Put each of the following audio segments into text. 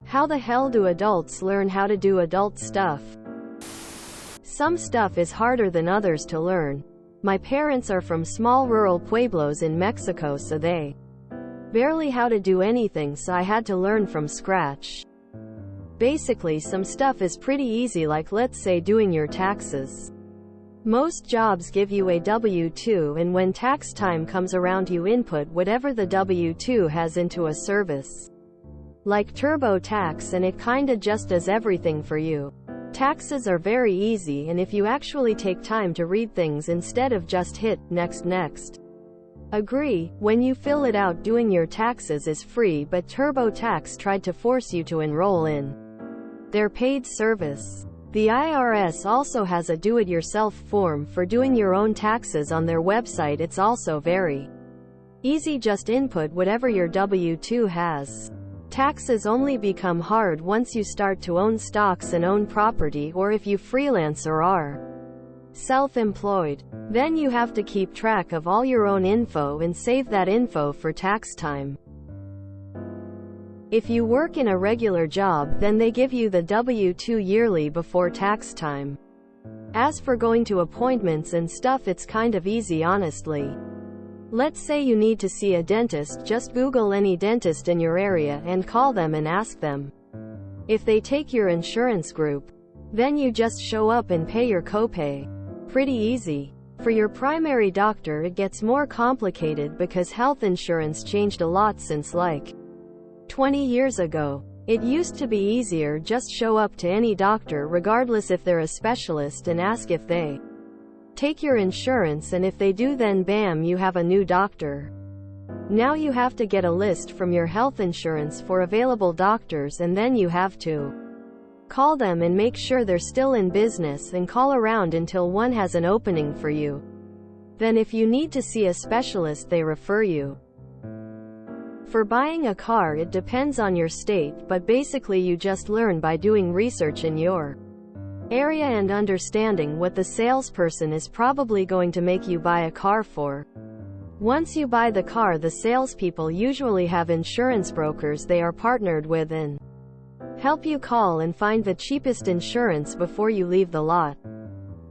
How the hell do adults learn how to do adult stuff? Some stuff is harder than others to learn. My parents are from small rural pueblos in Mexico, so they barely how to do anything, so I had to learn from scratch. Basically, some stuff is pretty easy, like let's say doing your taxes. Most jobs give you a W-2, and when tax time comes around you input whatever the W-2 has into a service like TurboTax, and it kinda just does everything for you. Taxes are very easy, and if you actually take time to read things instead of just hit next. Agree, when you fill it out, doing your taxes is free, but TurboTax tried to force you to enroll in their paid service. The IRS also has a do-it-yourself form for doing your own taxes on their website. It's also very easy, just input whatever your W-2 has. Taxes only become hard once you start to own stocks and own property, or if you freelance or are self-employed. Then you have to keep track of all your own info and save that info for tax time. If you work in a regular job, then they give you the W-2 yearly before tax time. As for going to appointments and stuff, it's kind of easy, honestly. Let's say you need to see a dentist, just Google any dentist in your area and call them and ask them if they take your insurance group. Then you just show up and pay your copay. Pretty easy. For your primary doctor, it gets more complicated because health insurance changed a lot since like 20 years ago. It used to be easier, just show up to any doctor regardless if they're a specialist and ask if they take your insurance, and if they do, then bam, you have a new doctor. Now you have to get a list from your health insurance for available doctors, and then you have to call them and make sure they're still in business, and call around until one has an opening for you. Then if you need to see a specialist, they refer you. For buying a car, it depends on your state, but basically you just learn by doing research in your area and understanding what the salesperson is probably going to make you buy a car for. Once you buy the car, the salespeople usually have insurance brokers they are partnered with and help you call and find the cheapest insurance before you leave the lot.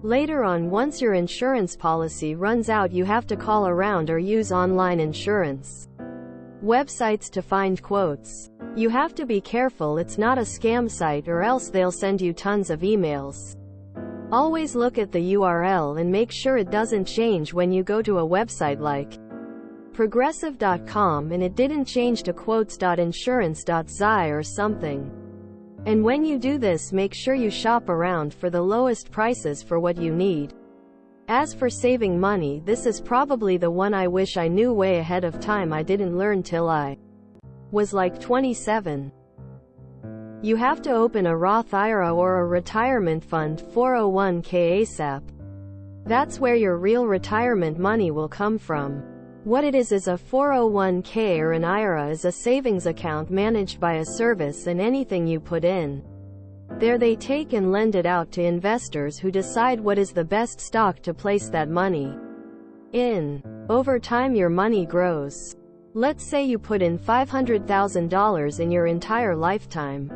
Later on, once your insurance policy runs out, you have to call around or use online insurance websites to find quotes. You have to be careful it's not a scam site, or else they'll send you tons of emails. Always look at the URL and make sure it doesn't change when you go to a website like progressive.com and it didn't change to quotes.insurance.zi or something. And when you do this, make sure you shop around for the lowest prices for what you need. As for saving money, this is probably the one I wish I knew way ahead of time. I didn't learn till I was like 27. You have to open a Roth IRA or a retirement fund, 401k ASAP. That's where your real retirement money will come from. What it is a 401k or an IRA is a savings account managed by a service, and anything you put in there they take and lend it out to investors who decide what is the best stock to place that money in. Over time your money grows. Let's say you put in $500,000 in your entire lifetime.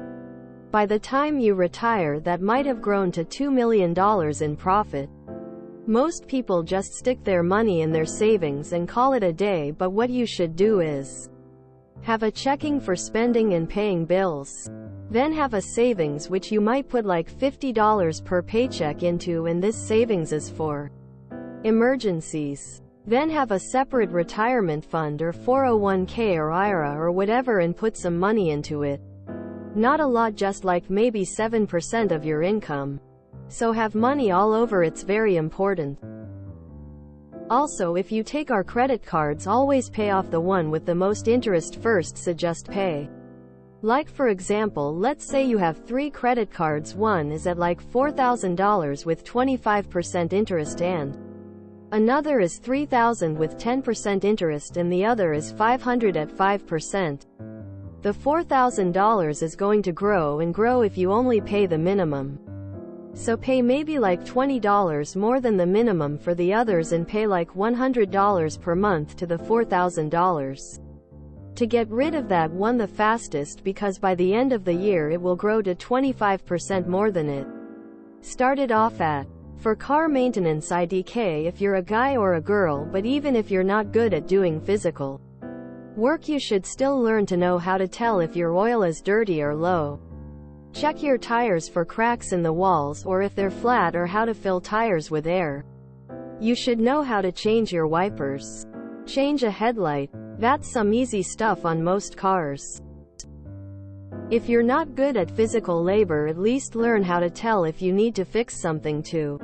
By the time you retire, that might have grown to $2 million in profit. Most people just stick their money in their savings and call it a day, but what you should do is have a checking for spending and paying bills. Then have a savings which you might put like $50 per paycheck into, and this savings is for emergencies. Then have a separate retirement fund or 401k or IRA or whatever and put some money into it. Not a lot, just like maybe 7% of your income. So have money all over, it's very important. Also, if you take our credit cards, always pay off the one with the most interest first, so just pay. Like for example, let's say you have 3 credit cards, one is at like $4,000 with 25% interest and another is $3,000 with 10% interest, and the other is $500 at 5%. The $4,000 is going to grow and grow if you only pay the minimum. So pay maybe like $20 more than the minimum for the others and pay like $100 per month to the $4,000. To get rid of that one the fastest, because by the end of the year it will grow to 25% more than it started off at. For car maintenance IDK, if you're a guy or a girl, but even if you're not good at doing physical work, you should still learn to know how to tell if your oil is dirty or low. Check your tires for cracks in the walls, or if they're flat, or how to fill tires with air. You should know how to change your wipers. Change a headlight. That's some easy stuff on most cars. If you're not good at physical labor, at least learn how to tell if you need to fix something to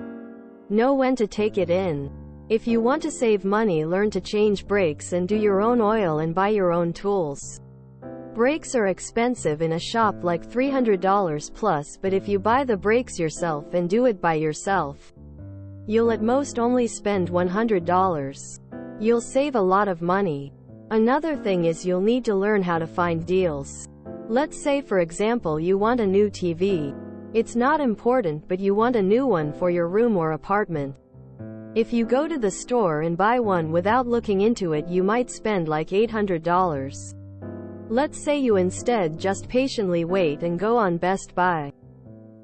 know when to take it in. If you want to save money, learn to change brakes and do your own oil and buy your own tools. Brakes are expensive in a shop, like $300 plus, but if you buy the brakes yourself and do it by yourself, you'll at most only spend $100. You'll save a lot of money. Another thing is you'll need to learn how to find deals. Let's say, for example, you want a new TV. It's not important, but you want a new one for your room or apartment. If you go to the store and buy one without looking into it, you might spend like $800. Let's say you instead just patiently wait and go on Best Buy,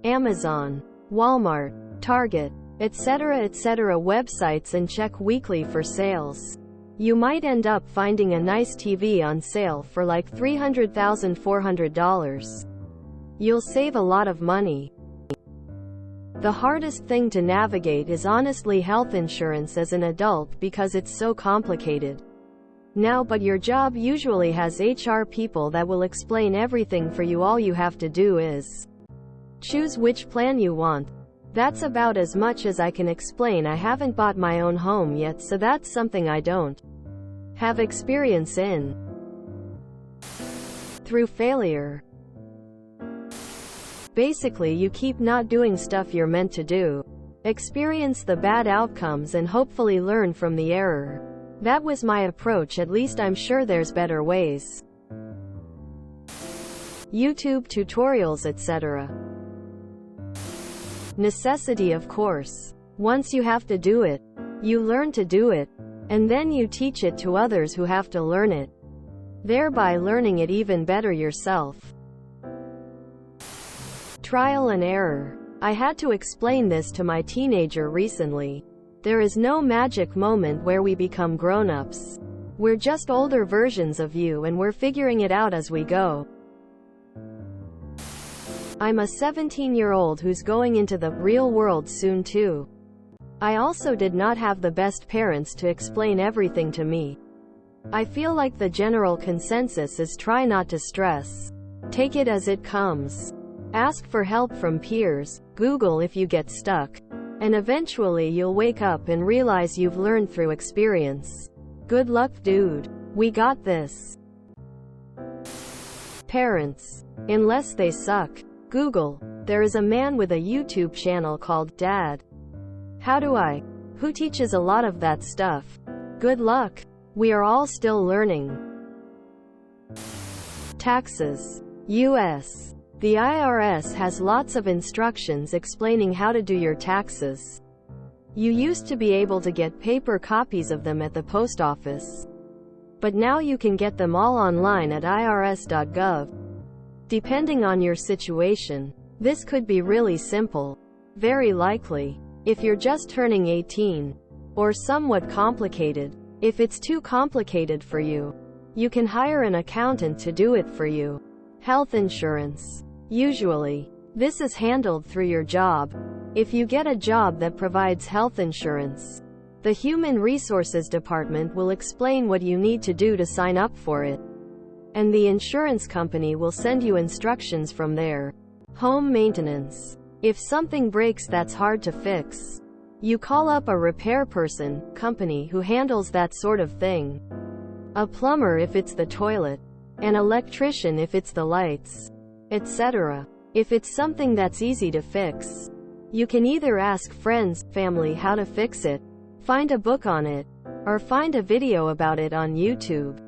Amazon, Walmart, Target, etc. websites and check weekly for sales. You might end up finding a nice TV on sale for like $300,400. You'll save a lot of money. The hardest thing to navigate is honestly health insurance as an adult, because it's so complicated now, but your job usually has HR people that will explain everything for you. All you have to do is choose which plan you want. That's about as much as I can explain. I haven't bought my own home yet, so that's something I don't have experience in. Through failure. Basically, you keep not doing stuff you're meant to do. Experience the bad outcomes and hopefully learn from the error. That was my approach. At least I'm sure there's better ways. YouTube tutorials, etc. Necessity, of course. Once you have to do it, you learn to do it, and then you teach it to others who have to learn it, thereby learning it even better yourself. Trial and error. I had to explain this to my teenager recently. There is no magic moment where we become grown-ups. We're just older versions of you, and we're figuring it out as we go. I'm a 17-year-old who's going into the real world soon too. I also did not have the best parents to explain everything to me. I feel like the general consensus is try not to stress. Take it as it comes. Ask for help from peers, Google if you get stuck, and eventually you'll wake up and realize you've learned through experience. Good luck, dude. We got this. Parents. Unless they suck. Google. There is a man with a YouTube channel called Dad. How do I? Who teaches a lot of that stuff. Good luck. We are all still learning. Taxes. U.S. The IRS has lots of instructions explaining how to do your taxes. You used to be able to get paper copies of them at the post office, but now you can get them all online at irs.gov. Depending on your situation, this could be really simple. Very likely. If you're just turning 18. Or somewhat complicated. If it's too complicated for you, you can hire an accountant to do it for you. Health insurance. Usually, this is handled through your job. If you get a job that provides health insurance, the Human Resources Department will explain what you need to do to sign up for it, and the insurance company will send you instructions from there. Home maintenance. If something breaks that's hard to fix, you call up a repair person, company who handles that sort of thing. A plumber if it's the toilet. An electrician if it's the lights, etc. If it's something that's easy to fix, you can either ask friends, family how to fix it, find a book on it, or find a video about it on YouTube.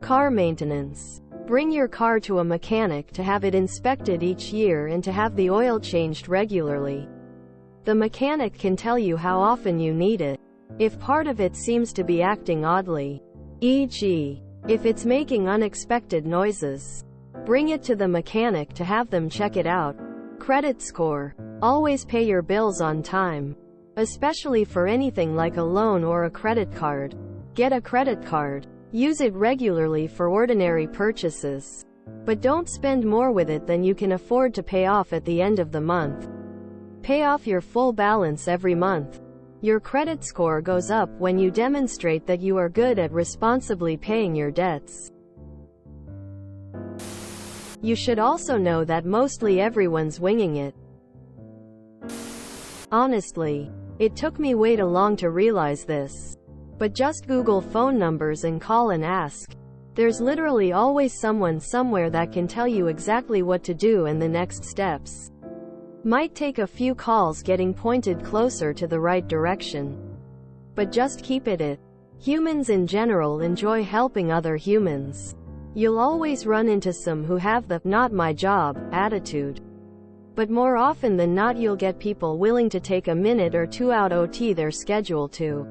Car maintenance. Bring your car to a mechanic to have it inspected each year and to have the oil changed regularly. The mechanic can tell you how often you need it. If part of it seems to be acting oddly, e.g., If it's making unexpected noises, bring it to the mechanic to have them check it out. Credit score. Always pay your bills on time, especially for anything like a loan or a credit card. Get a credit card. Use it regularly for ordinary purchases, but don't spend more with it than you can afford to pay off at the end of the month. Pay off your full balance every month. Your credit score goes up when you demonstrate that you are good at responsibly paying your debts. You should also know that mostly everyone's winging it. Honestly, it took me way too long to realize this. But just Google phone numbers and call and ask. There's literally always someone somewhere that can tell you exactly what to do and the next steps. Might take a few calls getting pointed closer to the right direction. But just keep at it. Humans in general enjoy helping other humans. You'll always run into some who have the "not my job" attitude. But more often than not you'll get people willing to take a minute or two out OT their schedule to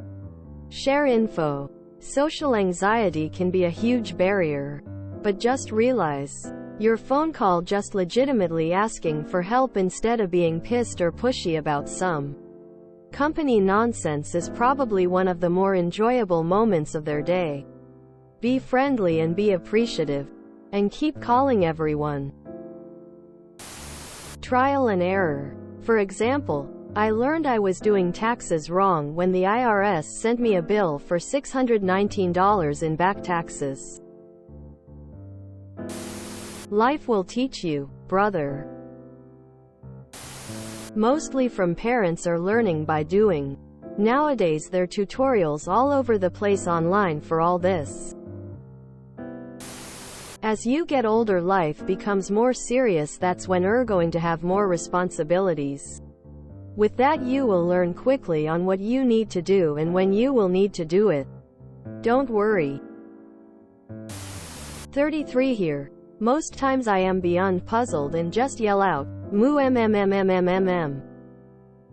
share info. Social anxiety can be a huge barrier. But just realize, your phone call just legitimately asking for help instead of being pissed or pushy about some company nonsense is probably one of the more enjoyable moments of their day. Be friendly and be appreciative. And keep calling everyone. Trial and error. For example, I learned I was doing taxes wrong when the IRS sent me a bill for $619 in back taxes. Life will teach you, brother. Mostly from parents or learning by doing. Nowadays there are tutorials all over the place online for all this. As you get older life becomes more serious, that's when you're going to have more responsibilities. With that you will learn quickly on what you need to do and when you will need to do it. Don't worry. 33 here. Most times I am beyond puzzled and just yell out, "Moo mm."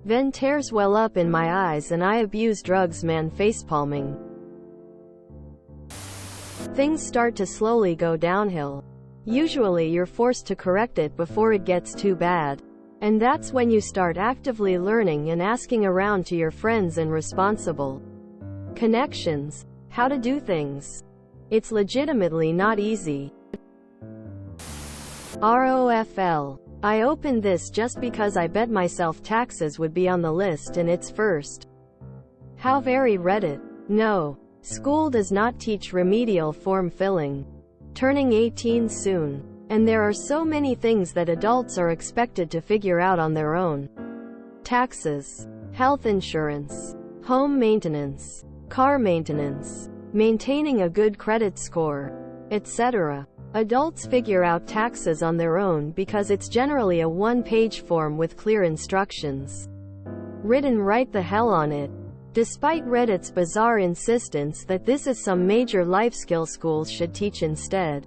Then tears well up in my eyes and I abuse drugs man facepalming. Things start to slowly go downhill. Usually you're forced to correct it before it gets too bad. And that's when you start actively learning and asking around to your friends and responsible connections how to do things. It's legitimately not easy. ROFL. I opened this just because I bet myself taxes would be on the list and it's first. How very Reddit. No. School does not teach remedial form filling. Turning 18 soon. And there are so many things that adults are expected to figure out on their own. Taxes, health insurance, home maintenance, car maintenance, maintaining a good credit score, etc. Adults figure out taxes on their own because it's generally a one-page form with clear instructions written right the hell on it. Despite Reddit's bizarre insistence that this is some major life skill schools should teach instead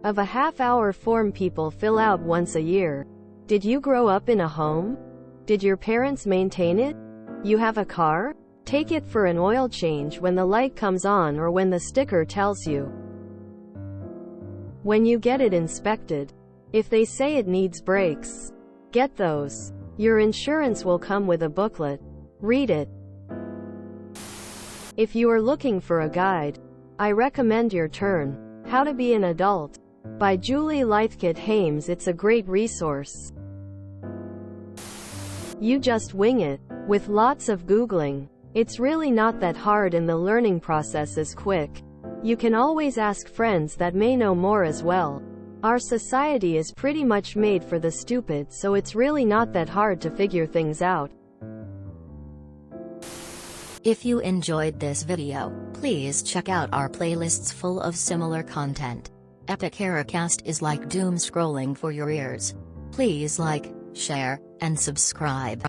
of a half-hour form people fill out once a year. Did you grow up in a home? Did your parents maintain it? You have a car? Take it for an oil change when the light comes on or when the sticker tells you when you get it inspected. If they say it needs brakes, get those. Your insurance will come with a booklet. Read it. If you are looking for a guide, I recommend Your Turn, How to Be an Adult, by Julie Lythcott-Hames. It's a great resource. You just wing it, with lots of Googling. It's really not that hard and the learning process is quick. You can always ask friends that may know more as well. Our society is pretty much made for the stupid, so it's really not that hard to figure things out. If you enjoyed this video, please check out our playlists full of similar content. Epic Eracast is like doom scrolling for your ears. Please like, share, and subscribe.